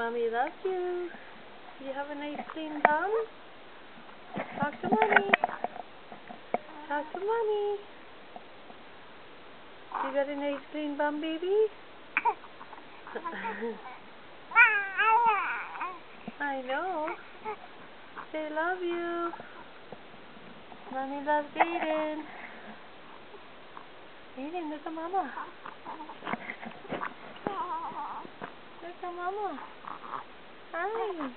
Mommy loves you. You have a nice clean bum? Talk to Mommy. Talk to Mommy. You got a nice clean bum, baby? I know. They love you. Mommy loves Aiden. Aiden, look at Mama. Look at Mama. Hi.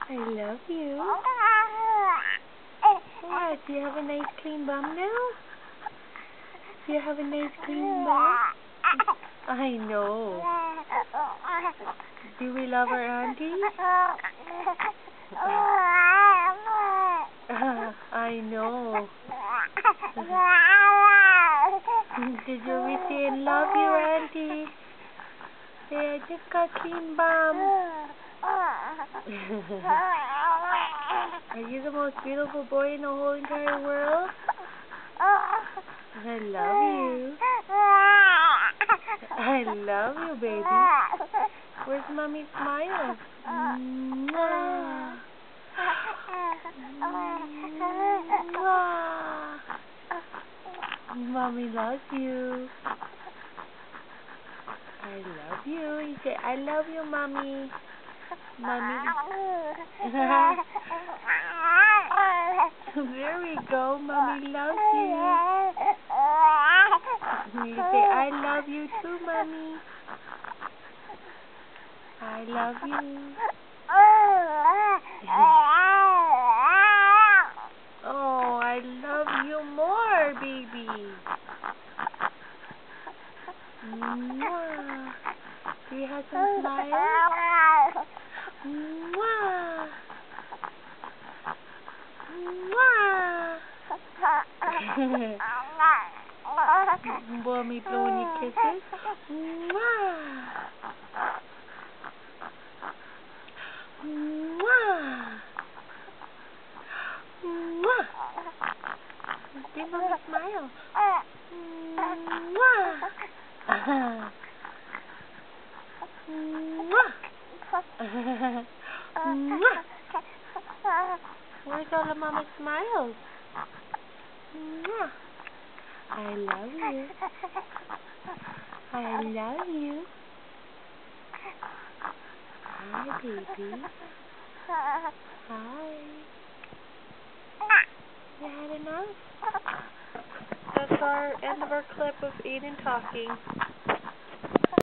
I love you. What? Do you have a nice clean bum now? Do you have a nice clean bum? I know. Do we love our auntie? I know. Did you always say I love you, auntie? Say I just got clean bum. Are you the most beautiful boy in the whole entire world? I love you. I love you, baby. Where's Mommy's smile? Mwah. Mwah. Mommy loves you. I love you. You say, I love you, Mommy. Mommy. There we go. Mommy loves you. You say, I love you too, Mommy. I love you. Oh, I love you more, baby. Mwah. Do you have some smiles? Mwah. Mwah. Blow me blowing your kisses. Mwah. Mwah. Mwah. Give Mommy a smile. Mwah. Mwah. Mwah. Where's all of Mama's smiles? Mwah. I love you. I love you. Hi, baby. Hi. You had enough? That's our end of our clip of Aiden talking.